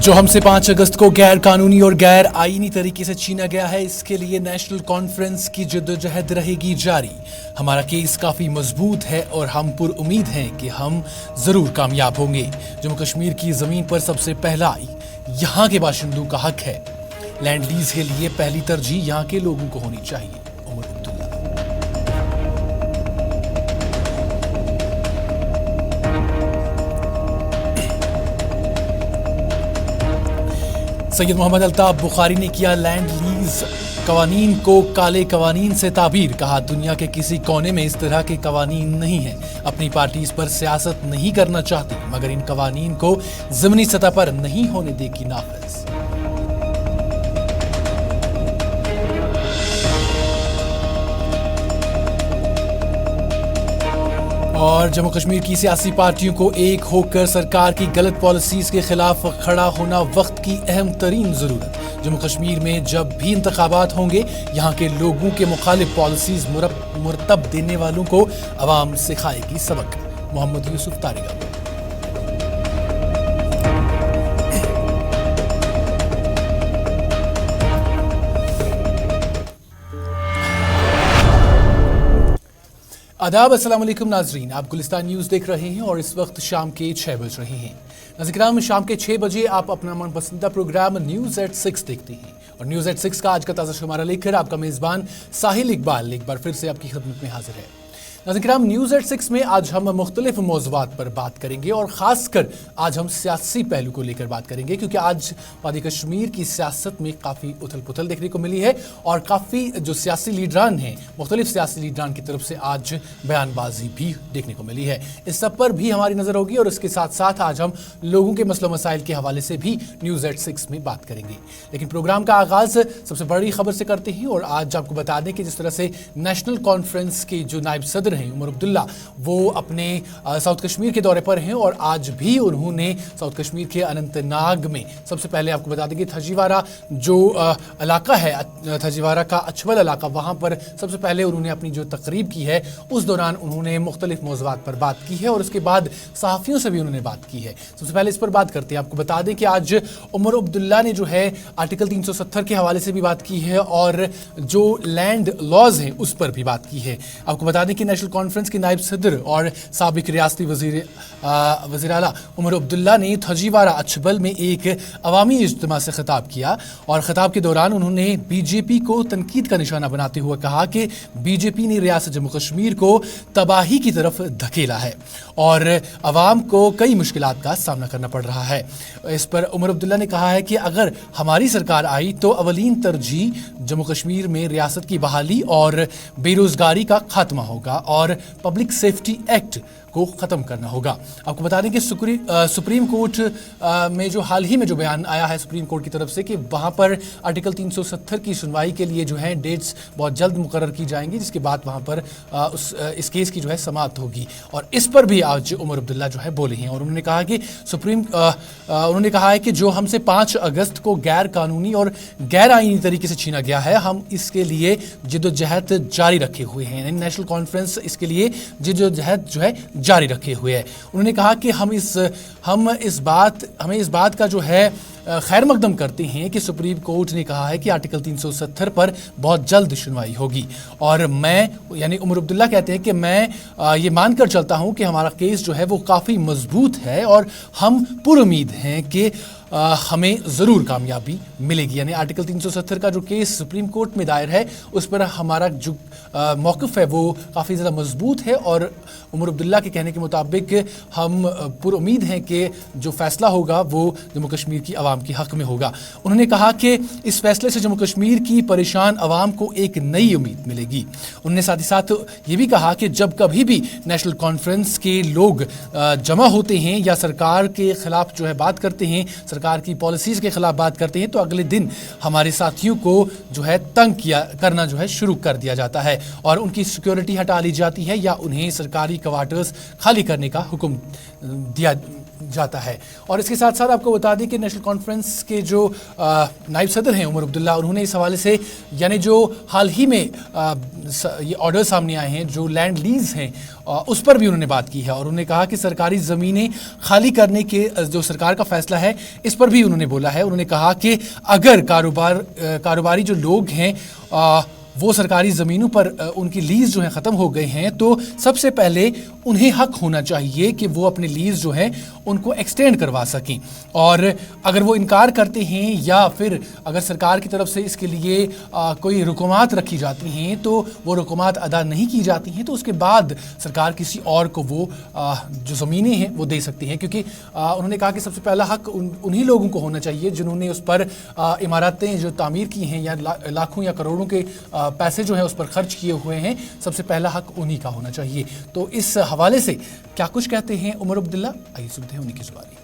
जो हमसे 5 अगस्त को गैर कानूनी और गैर आईनी तरीके से छीना गया है, इसके लिए नेशनल कॉन्फ्रेंस की जद्दोजहद रहेगी जारी। हमारा केस काफ़ी मजबूत है और हम पुरुमीद हैं कि हम ज़रूर कामयाब होंगे। जम्मू कश्मीर की ज़मीन पर सबसे पहला यहाँ के बाशिंदों का हक है। लैंड लीज के लिए पहली तरजीह यहाँ के लोगों को होनी चाहिए। उमर अब्दुल्ला। सैयद मोहम्मद अल्ताफ बुखारी ने किया लैंड लीज कवानीन को काले कवानीन से ताबीर। कहा, दुनिया के किसी कोने में इस तरह के कवानीन नहीं हैं। अपनी पार्टी इस पर सियासत नहीं करना चाहती, मगर इन कवानीन को ज़मीनी सतह पर नहीं होने देगी नाफिज। और जम्मू कश्मीर की सियासी पार्टियों को एक होकर सरकार की गलत पॉलिसीज के खिलाफ खड़ा होना वक्त की अहम तरीन ज़रूरत। जम्मू कश्मीर में जब भी इंतखाबात होंगे, यहाँ के लोगों के मुखालिफ पॉलिसीज मुरतब देने वालों को अवाम सिखाएगी सबक। मोहम्मद यूसुफ तारिगा। आदाब, अस्सलाम वालेकुम नाजरीन, आप गुलिस्तान न्यूज़ देख रहे हैं और इस वक्त शाम के 6 बज रहे हैं। नाज़रीन, शाम के 6 बजे आप अपना मनपसंदा प्रोग्राम न्यूज़ एट 6 देखते हैं और न्यूज़ एट 6 का आज का ताज़ा शुमारा लेकर आपका मेज़बान साहिल इकबाल एक बार फिर से आपकी खिदमत में हाजिर है। नाज़रीन, न्यूज़ एट 6 में आज हम मुख्तलिफ मौज़ूआत पर बात करेंगे और ख़ासकर आज हम सियासी पहलू को लेकर बात करेंगे, क्योंकि आज वादी कश्मीर की सियासत में काफ़ी उथल पुथल देखने को मिली है और काफ़ी जो सियासी लीडरान हैं, मुख्तलिफ सियासी लीडरान की तरफ से आज बयानबाजी भी देखने को मिली है। इस सब पर भी हमारी नज़र होगी और इसके साथ साथ आज हम लोगों के मसलों मसाइल के हवाले से भी न्यूज़ एट 6 में बात करेंगे। लेकिन प्रोग्राम का आगाज़ सबसे बड़ी खबर से करते हैं और आज आपको बता दें कि जिस तरह से नेशनल कॉन्फ्रेंस के जो नायब सदर हैं उमर अब्दुल्ला, वो अपने साउथ कश्मीर के दौरे पर हैं और आज भी उन्होंने साउथ कश्मीर के अनंतनाग में सबसे पहले आपको बता दें कि थजीवारा जो इलाका है, थजीवारा का अछवल इलाका, वहाँ पर सबसे पहले उन्होंने अपनी जो तकरीब की है उस दौरान उन्होंने मुख्तलिफ मौज़ूआत पर बात की है और उसके बाद सहाफ़ियों से भी उन्होंने बात की है। सबसे पहले इस पर बात करते हैं। आपको बता दें कि आज उमर अब्दुल्ला ने जो है आर्टिकल 370 के हवाले से भी बात की है और जो लैंड लॉज हैं उस पर भी बात की है। आपको बता दें कि नेशनल कॉन्फ्रेंस के नायब सदर और साबिक रियासती वज़ीर आला उमर अब्दुल्ला ने थजीवारा अछबल में एक अवामी इज्तिमा से खिताब किया और खिताब के दौरान उन्होंने बीजेपी को तनकीद का निशाना बनाते हुए कहा कि बीजेपी ने रियासत जम्मू कश्मीर को तबाही की तरफ धकेला है और अवाम को कई मुश्किलात का सामना करना पड़ रहा है। इस पर उमर अब्दुल्ला ने कहा है कि अगर हमारी सरकार आई तो अवलीन तरजीह जम्मू कश्मीर में रियासत की बहाली और बेरोज़गारी का खात्मा होगा और पब्लिक सेफ्टी एक्ट को ख़त्म करना होगा। आपको बता दें कि सुप्रीम कोर्ट में जो हाल ही में जो बयान आया है सुप्रीम कोर्ट की तरफ से कि वहाँ पर आर्टिकल 370 की सुनवाई के लिए जो है डेट्स बहुत जल्द मुकर्रर की जाएंगी, जिसके बाद वहाँ पर इस केस की जो है समाप्त होगी और इस पर भी आज उमर अब्दुल्ला जो है बोले हैं और उन्होंने कहा कि उन्होंने कहा है कि जो हमसे 5 अगस्त को गैर कानूनी और गैर आईनी तरीके से छीना गया है, हम इसके लिए जिद्दोजहद जारी रखे हुए हैं। नेशनल कॉन्फ्रेंस इसके लिए जिद्दोजहद जो है जारी रखे हुए है। उन्होंने कहा कि हमें इस बात का जो है खैर मकदम करते हैं कि सुप्रीम कोर्ट ने कहा है कि आर्टिकल 370 पर बहुत जल्द सुनवाई होगी और मैं यानी उमर अब्दुल्ला कहते हैं कि मैं ये मानकर चलता हूं कि हमारा केस जो है वो काफ़ी मजबूत है और हम पुरुमीद हैं कि हमें ज़रूर कामयाबी मिलेगी। यानी आर्टिकल 370 का जो केस सुप्रीम कोर्ट में दायर है उस पर हमारा जो मौक़िफ़ है वो काफ़ी ज़्यादा मजबूत है और उमर अब्दुल्ला के कहने के मुताबिक हम पुरुमीद हैं कि जो फ़ैसला होगा वो जम्मू कश्मीर की आवाम के हक़ में होगा। उन्होंने कहा कि इस फैसले से जम्मू कश्मीर की परेशान आवाम को एक नई उम्मीद मिलेगी। उन्होंने साथ ही साथ ये भी कहा कि जब कभी भी नेशनल कॉन्फ्रेंस के लोग जमा होते हैं या सरकार के ख़िलाफ़ जो है बात करते हैं, सरकार की पॉलिसीज़ के ख़िलाफ़ बात करते हैं, तो अगले दिन हमारे साथियों को जो है तंग करना जो है शुरू कर दिया जाता है और उनकी सिक्योरिटी हटा ली जाती है या उन्हें सरकारी क्वार्टर्स खाली करने का हुक्म जाता है। और इसके साथ साथ आपको बता दें कि नेशनल कॉन्फ्रेंस के जो नायब सदर हैं उमर अब्दुल्ला, उन्होंने इस हवाले से यानी जो हाल ही में ये ऑर्डर सामने आए हैं जो लैंड लीज हैं उस पर भी उन्होंने बात की है और उन्होंने कहा कि सरकारी ज़मीनें खाली करने के जो सरकार का फैसला है इस पर भी उन्होंने बोला है। उन्होंने कहा कि अगर कारोबारी जो लोग हैं वो सरकारी ज़मीनों पर उनकी लीज़ जो है ख़त्म हो गए हैं तो सबसे पहले उन्हें हक होना चाहिए कि वो अपनी लीज़ जो है उनको एक्सटेंड करवा सकें। और अगर वो इनकार करते हैं या फिर अगर सरकार की तरफ से इसके लिए कोई रुकूमात रखी जाती हैं तो वो रुकूमात अदा नहीं की जाती हैं तो उसके बाद सरकार किसी और को वो जो ज़मीनें हैं वो दे सकती हैं, क्योंकि उन्होंने कहा कि सबसे पहला हक उन्हीं लोगों को होना चाहिए जिन्होंने उस पर इमारतें जो तामीर की हैं या लाखों या करोड़ों के पैसे जो है उस पर खर्च किए हुए हैं, सबसे पहला हक उन्हीं का होना चाहिए। तो इस हवाले से क्या कुछ कहते हैं उमर अब्दुल्ला, आइए सुनते हैं उन्हीं की जुबानी।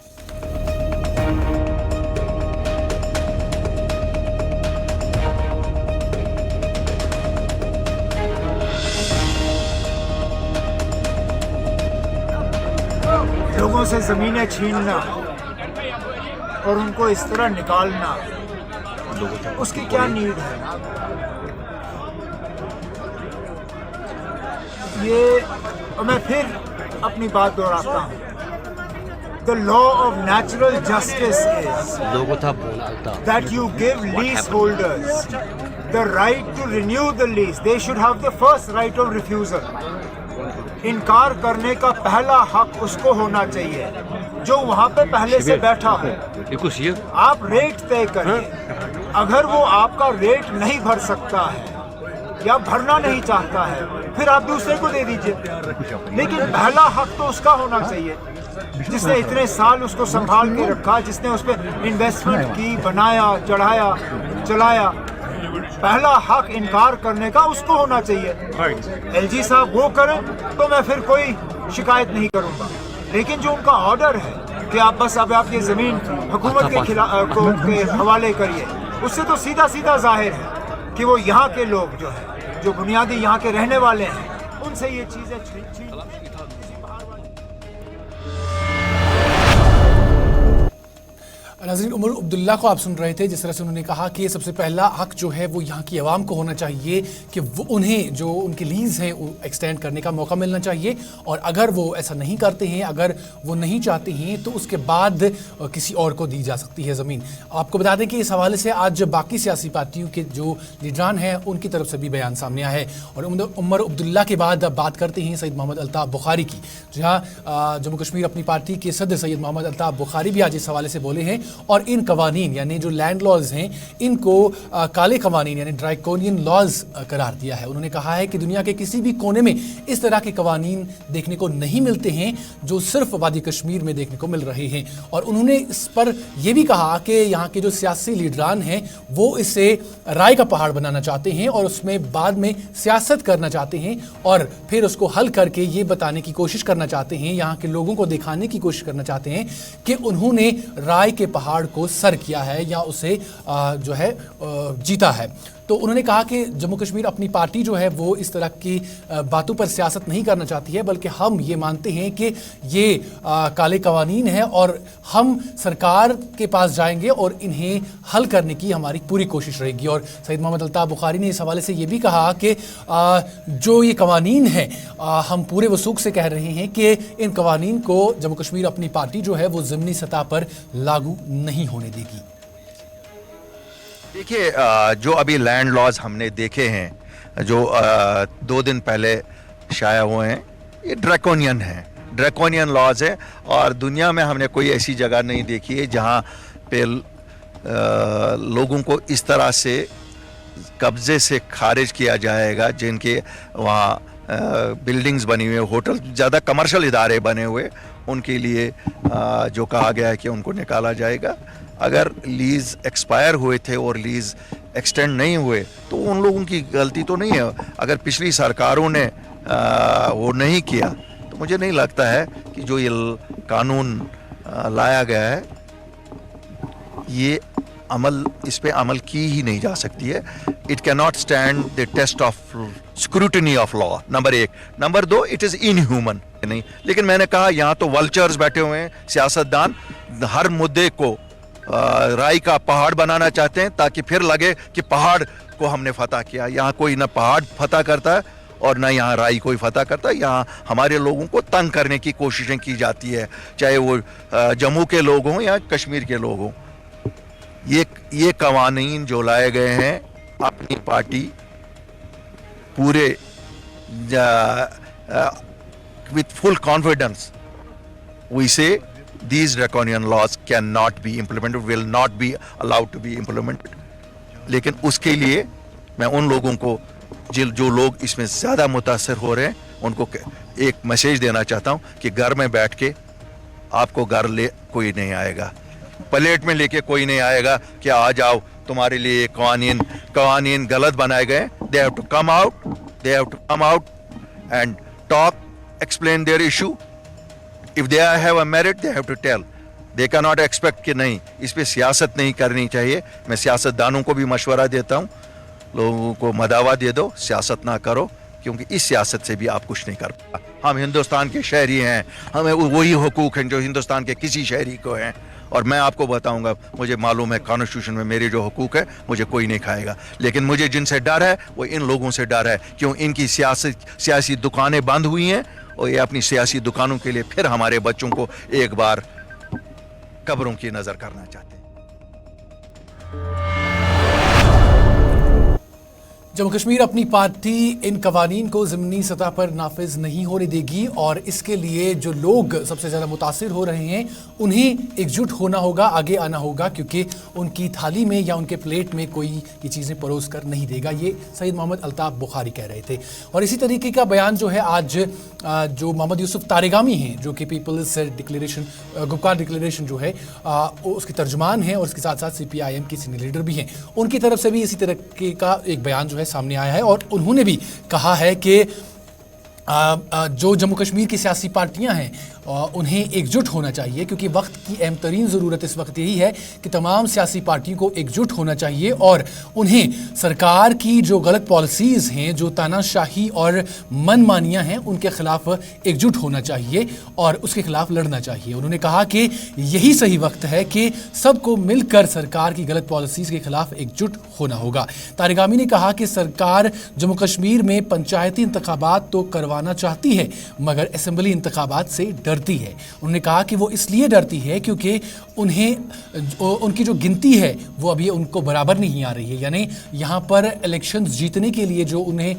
लोगों से ज़मीनें छीनना और उनको इस तरह निकालना, उसकी क्या नीड है? ये और मैं फिर अपनी बात दोहराता हूँ, The law of natural justice is that you give leaseholders the right to renew the lease. They should have the first right of refusal. इनकार करने का पहला हक उसको होना चाहिए जो वहाँ पे पहले से बैठा हो। आप रेट तय करिए, अगर वो आपका रेट नहीं भर सकता है या भरना नहीं चाहता है फिर आप दूसरे को दे दीजिए, लेकिन पहला हक तो उसका होना चाहिए जिसने इतने साल उसको संभाल के रखा, जिसने उस पर इन्वेस्टमेंट की, बनाया, चढ़ाया, चलाया। पहला हक इनकार करने का उसको होना चाहिए। एलजी साहब वो करें तो मैं फिर कोई शिकायत नहीं करूंगा, लेकिन जो उनका ऑर्डर है कि आप बस अब आप ये ज़मीन हुकूमत के हवाले करिए, उससे तो सीधा सीधा जाहिर है कि वो यहाँ के लोग जो है, जो बुनियादी यहाँ के रहने वाले हैं, उनसे ये चीज़ें छीन नाज़रीन, उमर अब्दुल्ला को आप सुन रहे थे। जिस तरह से उन्होंने कहा कि सबसे पहला हक जो है वो यहाँ की आवाम को होना चाहिए कि वो उन्हें जो उनकी लीज़ है वो एक्सटेंड करने का मौका मिलना चाहिए, और अगर वो ऐसा नहीं करते हैं, अगर वो नहीं चाहते हैं तो उसके बाद किसी और को दी जा सकती है ज़मीन। आपको बता दें कि इस हवाले से आज बाकी सियासी पार्टियों के जो लीडरान हैं उनकी तरफ से भी बयान सामने आया है। और उमर अब्दुल्ला के बाद अब बात करते हैं सैयद मोहम्मद अल्ताफ़ बुखारी की, जहाँ जम्मू कश्मीर अपनी पार्टी के सदर सैयद मोहम्मद अल्ताफ़ बुखारी भी आज इस हवाले से बोले हैं और इन कवानीन यानी जो लैंड लॉज हैं इनको काले कवानीन यानी ड्रैकोनियन लॉज करार दिया है। उन्होंने कहा है कि दुनिया के किसी भी कोने में इस तरह के कवानीन देखने को नहीं मिलते हैं जो सिर्फ वादी कश्मीर में देखने को मिल रहे हैं। और उन्होंने इस पर यह भी कहा कि यहाँ के जो सियासी लीडरान हैं वो इसे राय का पहाड़ बनाना चाहते हैं और उसमें बाद में सियासत करना चाहते हैं और फिर उसको हल करके ये बताने की कोशिश करना चाहते हैं, यहाँ के लोगों को दिखाने की कोशिश करना चाहते हैं कि उन्होंने राय के पहाड़ को सर किया है या उसे जो है जीता है। तो उन्होंने कहा कि जम्मू कश्मीर अपनी पार्टी जो है वो इस तरह की बातों पर सियासत नहीं करना चाहती है, बल्कि हम ये मानते हैं कि ये काले कवानीन है और हम सरकार के पास जाएंगे और इन्हें हल करने की हमारी पूरी कोशिश रहेगी। और सैयद मोहम्मद अल्ताफ़ बुखारी ने इस हवाले से ये भी कहा कि जो ये कवानीन है हम पूरे वसूख से कह रहे हैं कि इन कवानीन को जम्मू कश्मीर अपनी पार्टी जो है वो ज़मीनी सतह पर लागू नहीं होने देगी। देखिए, जो अभी लैंड लॉज हमने देखे हैं जो 2 दिन पहले शाया हुए हैं, ये ड्रैकोनियन हैं, ड्रैकोनियन लॉज है और दुनिया में हमने कोई ऐसी जगह नहीं देखी है जहाँ पे लोगों को इस तरह से कब्जे से खारिज किया जाएगा, जिनके वहाँ बिल्डिंग्स बनी हुई, होटल, ज़्यादा कमर्शियल इदारे बने हुए, उनके लिए जो कहा गया है कि उनको निकाला जाएगा। अगर लीज़ एक्सपायर हुए थे और लीज़ एक्सटेंड नहीं हुए तो उन लोगों की गलती तो नहीं है। अगर पिछली सरकारों ने वो नहीं किया तो मुझे नहीं लगता है कि जो ये कानून लाया गया है ये इस पे अमल की ही नहीं जा सकती है। It can not stand the test of scrutiny of law, number 1। Number 2, it is inhuman नहीं। लेकिन मैंने कहा यहाँ तो वल्चर्स बैठे हुए हैं, सियासतदान हर मुद्दे को राई का पहाड़ बनाना चाहते हैं ताकि फिर लगे कि पहाड़ को हमने फतह किया। यहाँ कोई ना पहाड़ फतह करता है और ना यहाँ राई कोई फतह करता है। यहाँ हमारे लोगों को तंग करने की कोशिशें की जाती है, चाहे वो जम्मू के लोग हों या कश्मीर के लोग हों। ये कवानीन जो लाए गए हैं, अपनी पार्टी पूरे with full confidence we say these draconian laws cannot be implemented, will not be allowed to be implemented. लेकिन उसके लिए मैं उन लोगों को जो लोग इसमें ज़्यादा मुतासर हो रहे हैं उनको एक मैसेज देना चाहता हूँ कि घर में बैठ के आपको घर ले कोई नहीं आएगा, प्लेट में लेके कोई नहीं आएगा कि आ जाओ तुम्हारे लिए कवानीन गलत बनाए गए। They have to come out and talk, explain their issue. If they have a merit, they have to tell. They cannot expect कि नहीं, इस पे सियासत नहीं करनी चाहिए। मैं सियासतदानों को भी मशवरा देता हूँ, लोगों को मदावा दे दो, सियासत ना करो, क्योंकि इस सियासत से भी आप कुछ नहीं कर पाते। हम हिंदुस्तान के शहरी हैं, हमें वही हुकूक हैं जो हिंदुस्तान के किसी शहरी को हैं। और मैं आपको बताऊंगा, मुझे मालूम है कॉन्स्टिट्यूशन में मेरे जो हुकूक है मुझे कोई नहीं खाएगा, लेकिन मुझे जिनसे डर है वो इन लोगों से डर है। क्यों? इनकी सियासी दुकानें बंद हुई हैं और ये अपनी सियासी दुकानों के लिए फिर हमारे बच्चों को एक बार कब्रों की नज़र करना चाहते हैं। जम्मू कश्मीर अपनी पार्टी इन कवानीन को ज़मीनी सतह पर नाफिज नहीं होने देगी और इसके लिए जो लोग सबसे ज़्यादा मुतासिर हो रहे हैं उन्हें एकजुट होना होगा, आगे आना होगा, क्योंकि उनकी थाली में या उनके प्लेट में कोई ये चीज़ें परोस कर नहीं देगा। ये सैयद मोहम्मद अल्ताफ़ बुखारी कह रहे थे। और इसी तरीके का बयान जो है आज जो मोहम्मद यूसुफ तारिगामी हैं, जो कि पीपल्स डिक्लेरेशन गुपकार डिक्लेरेशन जो है उसके तर्जुमान हैं और उसके साथ साथ CPIM के सीनियर लीडर भी हैं, उनकी तरफ से भी इसी तरह का एक बयान जो है सामने आया है। और उन्होंने भी कहा है कि जो जम्मू कश्मीर की सियासी पार्टियां हैं उन्हें एकजुट होना चाहिए, क्योंकि वक्त की अहम तरीन ज़रूरत इस वक्त यही है कि तमाम सियासी पार्टियों को एकजुट होना चाहिए और उन्हें सरकार की जो गलत पॉलिसीज़ हैं, जो तानाशाही और मनमानियां हैं, उनके खिलाफ एकजुट होना चाहिए और उसके खिलाफ लड़ना चाहिए। उन्होंने कहा कि यही सही वक्त है कि सबको मिलकर सरकार की गलत पॉलिसीज़ के खिलाफ एकजुट होना होगा। तारिगामी ने कहा कि सरकार जम्मू कश्मीर में पंचायती इंतखाबात तो करवाना चाहती है मगर असेंबली इंतखाबात से डरती है। उन्होंने कहा कि वो इसलिए डरती है क्योंकि उनकी जो गिनती है वो अभी उनको बराबर नहीं आ रही है, यानी यहाँ पर इलेक्शंस जीतने के लिए जो उन्हें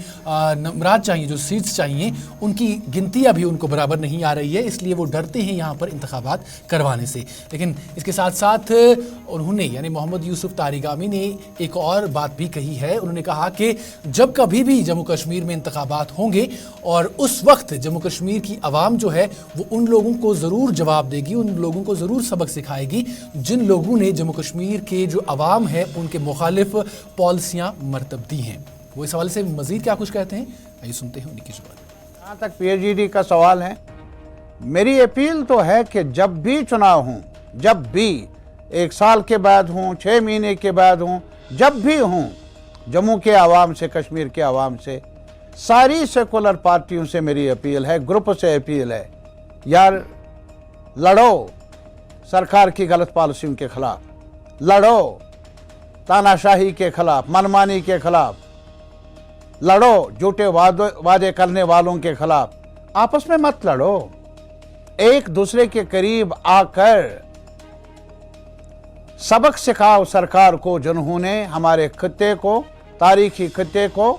नंबरात चाहिए, जो सीट्स चाहिए, उनकी गिनती अभी उनको बराबर नहीं आ रही है, इसलिए वो डरते हैं यहाँ पर इंतखाबात करवाने से। लेकिन इसके साथ साथ उन्होंने यानी मोहम्मद यूसुफ तारिगामी ने एक और बात भी कही है। उन्होंने कहा कि जब कभी भी जम्मू कश्मीर में इंतखाबात होंगे और उस वक्त जम्मू कश्मीर की आवाम जो है वो उन लोगों को ज़रूर जवाब देगी, उन लोगों को ज़रूर सबक सिखाएगी जिन लोगों ने जम्मू कश्मीर के जो अवाम है उनके मुखालिफ पॉलिसियाँ मरतब दी हैं। वो इस हवाले से मज़ीद क्या कुछ कहते हैं, आइए सुनते हैं उन्हीं की जुबान। जहाँ तक PhD का सवाल है, मेरी अपील तो है कि जब भी चुनाव हों, जब भी 1 साल के बाद हों, 6 महीने के बाद हों, जब भी हों, जम्मू के आवाम से, कश्मीर के आवाम से, सारी सेकुलर पार्टियों से मेरी अपील है, ग्रुप से अपील है, यार लड़ो सरकार की गलत पॉलिसियों के खिलाफ, लड़ो तानाशाही के खिलाफ, मनमानी के खिलाफ, लड़ो झूठे वादे करने वालों के खिलाफ। आपस में मत लड़ो, एक दूसरे के करीब आकर सबक सिखाओ सरकार को, जिन्होंने हमारे खित्ते को, तारीखी खित्ते को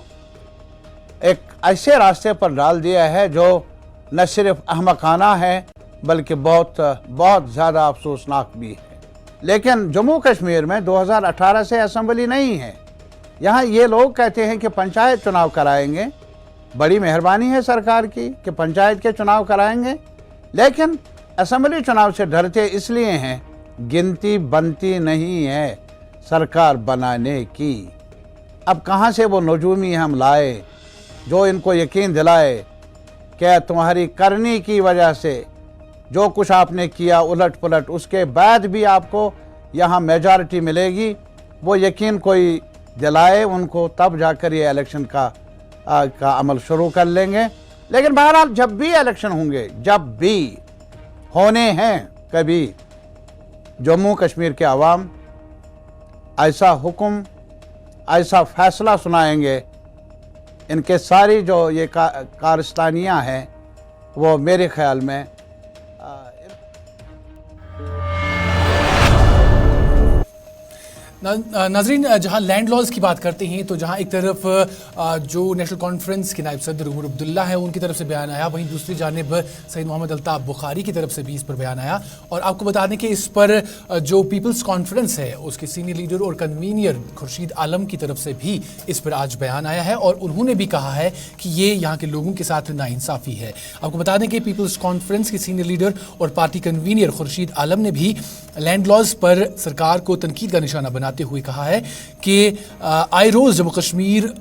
एक ऐसे रास्ते पर डाल दिया है जो न सिर्फ अहमकाना है बल्कि बहुत बहुत ज़्यादा अफसोसनाक भी है। लेकिन जम्मू कश्मीर में 2018 से असेंबली नहीं है। यहाँ ये लोग कहते हैं कि पंचायत चुनाव कराएंगे, बड़ी मेहरबानी है सरकार की कि पंचायत के चुनाव कराएंगे, लेकिन असेंबली चुनाव से डरते इसलिए हैं, गिनती बनती नहीं है सरकार बनाने की। अब कहाँ से वो नजूमी हम लाए जो इनको यकीन दिलाए कि तुम्हारी करनी की वजह से जो कुछ आपने किया उलट पुलट, उसके बाद भी आपको यहाँ मेजॉरिटी मिलेगी, वो यकीन कोई दिलाए उनको, तब जाकर ये इलेक्शन का का अमल शुरू कर लेंगे। लेकिन बहरहाल जब भी इलेक्शन होंगे, जब भी होने हैं, कभी जम्मू कश्मीर के अवाम ऐसा हुक्म, ऐसा फैसला सुनाएंगे, इनके सारी जो ये कारस्तानियाँ हैं वो मेरे ख्याल में नाजरीन, जहां लैंड लॉज की बात करते हैं तो जहां एक तरफ जो नेशनल कॉन्फ्रेंस के नायब सदर उमर अब्दुल्ला है उनकी तरफ से बयान आया, वहीं दूसरी जानिब सैयद मोहम्मद अल्ताफ बुखारी की तरफ से भी इस पर बयान आया। और आपको बता दें कि इस पर जो पीपल्स कॉन्फ्रेंस है उसके सीनियर लीडर और कन्वीनियर खुर्शीद आलम की तरफ से भी इस पर आज बयान आया है और उन्होंने भी कहा है कि ये यहाँ के लोगों के साथ नाइंसाफ़ी है। आपको बता दें कि पीपल्स कॉन्फ्रेंस के सीनियर लीडर और पार्टी कन्वीनियर खुर्शीद आलम ने भी लैंड लॉज पर सरकार को तनकीद का निशाना बनाते हुए कहा है कि आए रोज़ जम्मू कश्मीर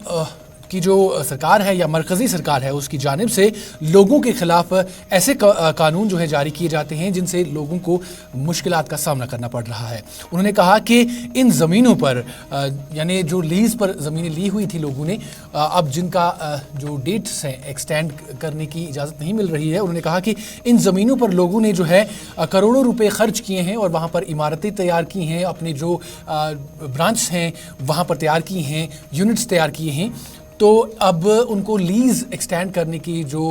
की जो सरकार है या मरकज़ी सरकार है उसकी जानिब से लोगों के ख़िलाफ़ ऐसे कानून जो है जारी किए जाते हैं जिनसे लोगों को मुश्किलात का सामना करना पड़ रहा है। उन्होंने कहा कि इन ज़मीनों पर यानी जो लीज़ पर ज़मीनें ली हुई थी लोगों ने, अब जिनका जो डेट्स हैं एक्सटेंड करने की इजाज़त नहीं मिल रही है, उन्होंने कहा कि इन ज़मीनों पर लोगों ने जो है करोड़ों रुपए खर्च किए हैं और वहाँ पर इमारतें तैयार की हैं, अपने जो ब्रांच हैं वहाँ पर तैयार की हैं, यूनिट्स तैयार किए हैं, तो अब उनको लीज़ एक्सटेंड करने की जो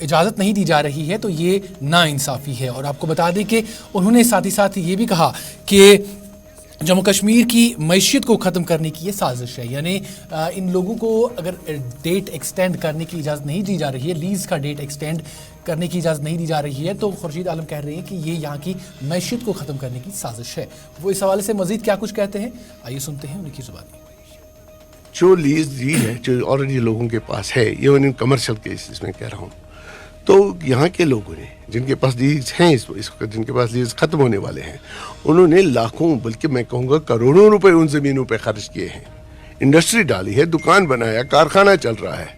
इजाज़त नहीं दी जा रही है, तो ये नाइंसाफ़ी है। और आपको बता दें कि उन्होंने साथ ही साथ ये भी कहा कि जम्मू कश्मीर की मईशत को ख़त्म करने की ये साजिश है, यानी इन लोगों को अगर डेट एक्सटेंड करने की इजाज़त नहीं दी जा रही है, लीज़ का डेट एक्सटेंड करने की इजाज़त नहीं दी जा रही है, तो खुर्शीद आलम कह रहे हैं कि ये यहाँ की मईशत को ख़त्म करने की साजिश है। वो इस हवाले से मज़ीद क्या कुछ कहते हैं, आइए सुनते हैं उनकी ज़ुबान में। जो लीज दी है, जो ऑलरेडी लोगों के पास है, ये उन्हें कमर्शियल केसेस में कह रहा हूँ, तो यहाँ के लोगों ने जिनके पास लीज हैं इस वक्त, जिनके पास लीज ख़त्म होने वाले हैं, उन्होंने लाखों बल्कि मैं कहूँगा करोड़ों रुपए उन ज़मीनों पे खर्च किए हैं, इंडस्ट्री डाली है, दुकान बनाया, कारखाना चल रहा है।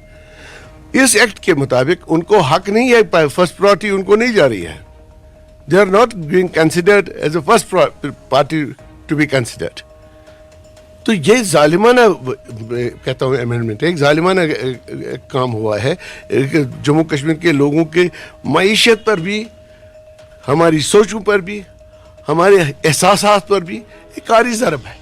इस एक्ट के मुताबिक उनको हक नहीं है, फर्स्ट प्रायोरिटी उनको नहीं जा रही है। They are not being considered as a first party to be considered. तो ये जालिमाना, कहता हूँ अमेंडमेंट, एक जालिमाना काम हुआ है जम्मू कश्मीर के लोगों के मईशत पर भी, हमारी सोचों पर भी, हमारे एहसासात पर भी एक कारी ज़रब है।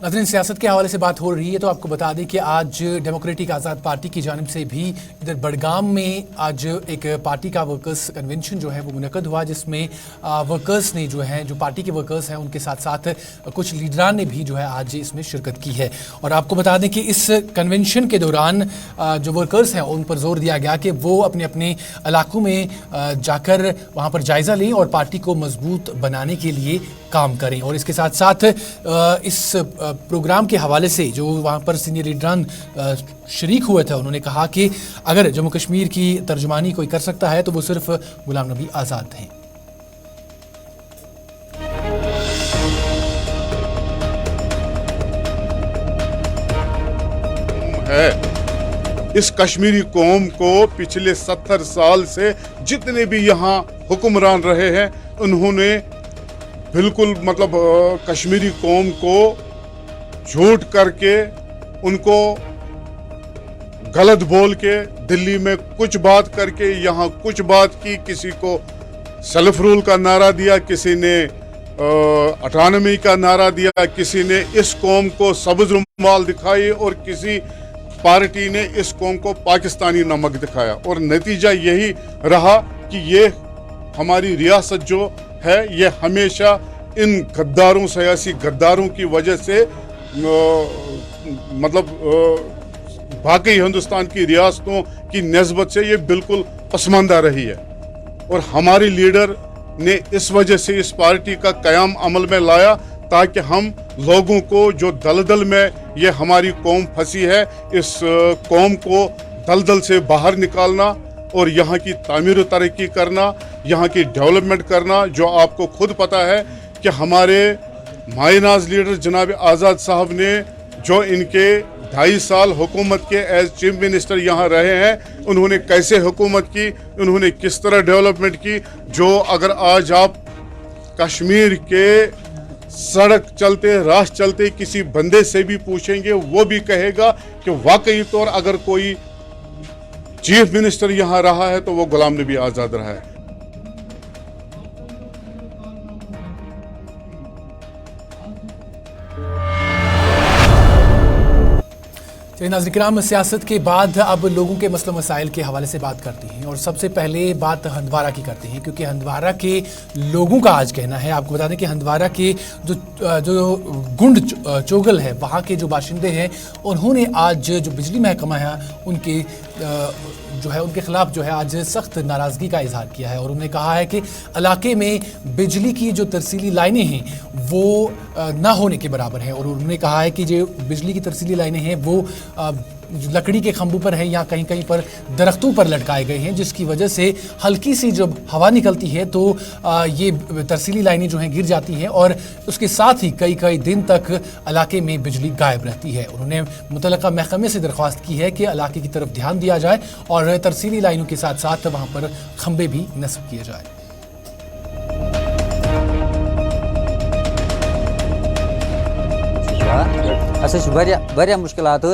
नाज़रीन, सियासत के हवाले से बात हो रही है तो आपको बता दें कि आज डेमोक्रेटिक आज़ाद पार्टी की जानिब से भी इधर बड़गाम में आज एक पार्टी का वर्कर्स कन्वेंशन जो है वो मुनक़द हुआ, जिसमें वर्कर्स ने जो है, जो पार्टी के वर्कर्स हैं उनके साथ साथ कुछ लीडरान ने भी जो है आज इसमें शिरकत की है। और आपको बता दें कि इस कन्वेंशन के दौरान जो वर्कर्स हैं उन पर जोर दिया गया कि वो अपने अपने इलाकों में जाकर वहाँ पर जायज़ा लें और पार्टी को मजबूत बनाने के लिए काम करें। और इसके साथ साथ इस प्रोग्राम के हवाले से जो वहाँ पर सीनियर लीडरान शरीक हुए थे, उन्होंने कहा कि अगर जम्मू कश्मीर की तर्जुमानी कोई कर सकता है तो वो सिर्फ गुलाम नबी आज़ाद हैं। इस कश्मीरी कौम को पिछले 70 साल से जितने भी यहाँ हुक्मरान रहे हैं, उन्होंने बिल्कुल मतलब कश्मीरी कौम को झूठ करके, उनको गलत बोल के, दिल्ली में कुछ बात करके यहाँ कुछ बात की, किसी को सेल्फ रूल का नारा दिया, किसी ने ऑटोनॉमी का नारा दिया, किसी ने इस कौम को सब्ज़ रुमाल दिखाई और किसी पार्टी ने इस कौम को पाकिस्तानी नमक दिखाया। और नतीजा यही रहा कि ये हमारी रियासत जो है ये हमेशा इन गद्दारों, सियासी गद्दारों की वजह से मतलब बाकी हिंदुस्तान की रियासतों की निस्बत से ये बिल्कुल पसमानदा रही है। और हमारे लीडर ने इस वजह से इस पार्टी का क़याम अमल में लाया ताकि हम लोगों को, जो दलदल में ये हमारी कौम फंसी है, इस कौम को दलदल से बाहर निकालना और यहाँ की तामीर व तरक्की करना, यहाँ की डेवलपमेंट करना। जो आपको खुद पता है कि हमारे मायनाज लीडर जनाब आज़ाद साहब ने जो इनके 2.5 साल हुकूमत के एज चीफ मिनिस्टर यहाँ रहे हैं, उन्होंने कैसे हुकूमत की, उन्होंने किस तरह डेवलपमेंट की। जो अगर आज आप कश्मीर के सड़क चलते राह चलते किसी बंदे से भी पूछेंगे, वो भी कहेगा कि वाकई तौर अगर कोई चीफ मिनिस्टर यहाँ रहा है तो वो गुलाम नबी आजाद रहा है। चलिए नाज़रीन किराम, सियासत के बाद अब लोगों के मसले मसाइल के हवाले से बात करते हैं और सबसे पहले बात हंदवारा की करते हैं, क्योंकि हंदवारा के लोगों का आज कहना है, आपको बता दें कि हंदवारा के जो गुंड चोगल है वहाँ के जो बाशिंदे हैं, उन्होंने आज जो बिजली महकमा है उनके उनके ख़िलाफ़ जो है आज सख्त नाराज़गी का इजहार किया है और उन्होंने कहा है कि इलाके में बिजली की जो तरसीली लाइनें हैं वो ना होने के बराबर हैं और उन्होंने कहा है कि जो बिजली की तरसीली लाइनें हैं वो लकड़ी के खंभों पर हैं या कहीं कहीं पर दरख्तों पर लटकाए गए हैं, जिसकी वजह से हल्की सी जब हवा निकलती है तो ये तरसीली लाइनें जो हैं गिर जाती हैं और उसके साथ ही कई कई दिन तक इलाके में बिजली गायब रहती है। उन्होंने मुतल्लिका महकमे से दरख्वास्त की है कि इलाके की तरफ ध्यान दिया जाए और तरसीली लाइनों के साथ साथ वहाँ पर खंभे भी नस्ब किए जाए। वारिया मुश्किलात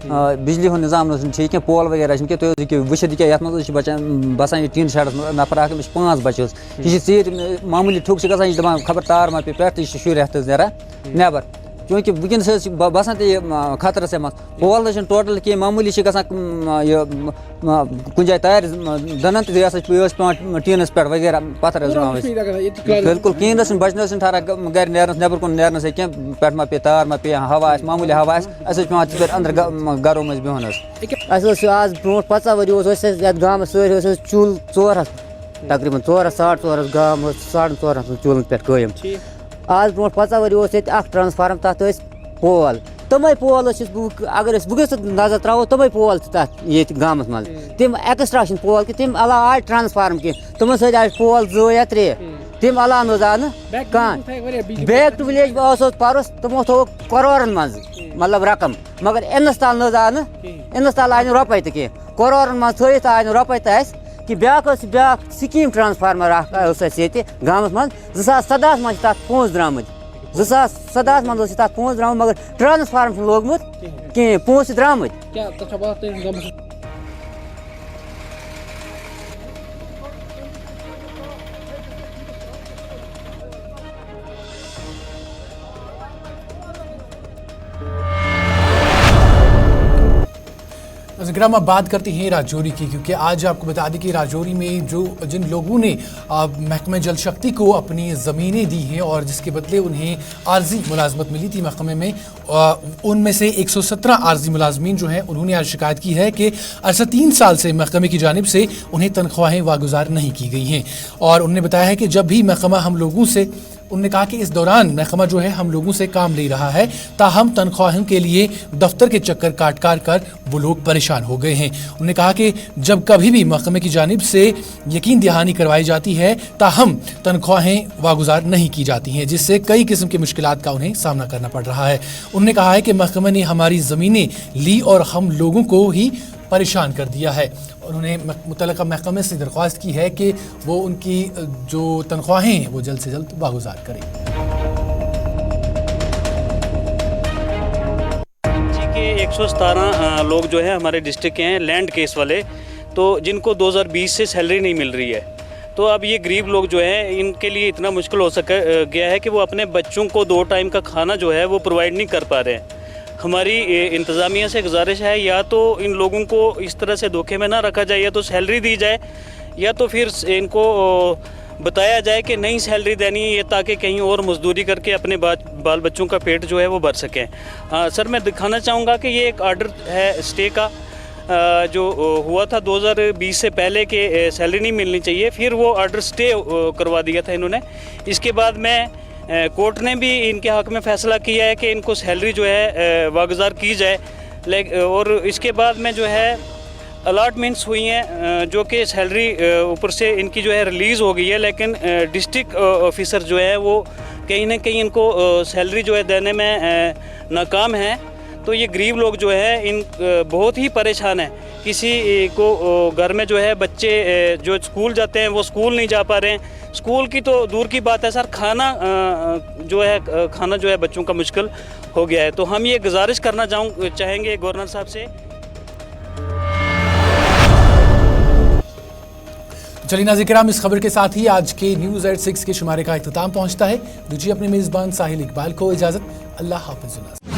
बिजली हूँ निज़ाम ठीक पोल वगैरह तुम वुचित क्या बचान बसान ये टीन शेडस नफर 5 बचे यह ीर मामूली ठुक ग खबर तार मा पे पे शुर नीरा नबर क्योंकि वनस बसान तो खतरस पोल टोटल कह मामूली कुछ जाए तार दनन पे टीनस पे वगैरह पत्थर बिल्कुल कहीं बचन ठारा गर नबर कुन नस पे मा पे तार मा पे हवा मामूली हवा पे अंदर घरों मज बिहन आज ब्रो 50 वर गाँव सारे चूल 4 तकरीबन 4 4.5 गाँव 4.5 चूलन पे कायम। आज ब्रो 50 वर ट्रांसफार्म तथ पोल तमें पोल अगर बस नजर त्रो तमें पोल ये गाँव मज तम एक्स्ट्रा पोल कि तम अलाव आज ट्रांसफार्म कह तम आज पोल 2 या 3 तम अलाव नज आव बैक टू विलेज परस तमो थो करोरन मज मतलब रकम मगर इनस ताल नज आव इनस ताल आय रुपये तो कह करोरन मज थत आय रुपये तो कि ब्या स्कीम ट्रांसफार्मर गाँव मज 2017 मज तथ पोस द्रामत 2017 मज तथ पोस द्रामत मगर ट्रांसफार्मर लोगमुत कह पोस द्रामत। ग्राम अब बात करते हैं राजौरी की, क्योंकि आज आपको बता दें कि राजौरी में जिन लोगों ने महकमे जल शक्ति को अपनी ज़मीनें दी हैं और जिसके बदले उन्हें आर्जी मुलाजमत मिली थी महकमे में, उनमें से 117 आर्जी मुलाजमीन जो हैं उन्होंने आज शिकायत की है कि 3 साल से महकमे की जानिब से उन्हें तनख्वाहें वागुजार नहीं की गई हैं और उन्होंने बताया है कि जब भी महकमा हम लोगों से उन्होंने कहा कि इस दौरान महकमा जो है हम लोगों से काम ले रहा है, ताहम तनख्वाहों के लिए दफ्तर के चक्कर काट कर वो लोग परेशान हो गए हैं। उन्होंने कहा कि जब कभी भी महकमे की जानिब से यकीन दहानी करवाई जाती है ताहम तनख्वाहें वागुजार नहीं की जाती हैं, जिससे कई किस्म की मुश्किलात का उन्हें सामना करना पड़ रहा है। उन्होंने कहा है कि महकमे ने हमारी ज़मीनें ली और हम लोगों को ही परेशान कर दिया है। उन्होंने मुतल्लिका महकमे से दरख्वास्त की है कि वो उनकी जो तनख्वाहें हैं वो जल्द से जल्द वागुजार करें। जी के 117 लोग जो है हमारे डिस्ट्रिक्ट के हैं लैंड केस वाले, तो जिनको 2020 से सैलरी नहीं मिल रही है। तो अब ये गरीब लोग जो हैं इनके लिए इतना मुश्किल हो गया है कि वो अपने बच्चों को 2 टाइम का खाना जो है वो प्रोवाइड नहीं कर पा रहे हैं। हमारी इंतज़ामिया से गुजारिश है या तो इन लोगों को इस तरह से धोखे में ना रखा जाए, या तो सैलरी दी जाए या तो फिर इनको बताया जाए कि नई सैलरी देनी है ताकि कहीं और मजदूरी करके अपने बाल बच्चों का पेट जो है वो भर सकें। सर मैं दिखाना चाहूँगा कि ये एक आर्डर है स्टे का जो हुआ था 2020 से पहले के सैलरी नहीं मिलनी चाहिए, फिर वो आर्डर स्टे करवा दिया था इन्होंने। इसके बाद में कोर्ट ने भी इनके हक़ में फ़ैसला किया है कि इनको सैलरी जो है वागुजार की जाए। और इसके बाद में जो है अलाटमेंट्स हुई हैं जो कि सैलरी ऊपर से इनकी जो है रिलीज़ हो गई है, लेकिन डिस्ट्रिक्ट ऑफिसर जो है वो कहीं ना कहीं इनको सैलरी जो है देने में नाकाम है। तो ये गरीब लोग जो है इन बहुत ही परेशान हैं। किसी को घर में जो है बच्चे जो स्कूल जाते हैं वो स्कूल नहीं जा पा रहे हैं, स्कूल की तो दूर की बात है सर, खाना जो है बच्चों का मुश्किल हो गया है। तो हम ये गुजारिश करना चाहेंगे गवर्नर साहब से। चलिए नाज़रीन किराम, इस खबर के साथ ही आज के न्यूज़ एट 6 के शुमारे का इख्तिताम पहुंचता है। दीजिए अपने मेज़बान साहिल इकबाल को इजाज़त। अल्लाह हाफ़िज़।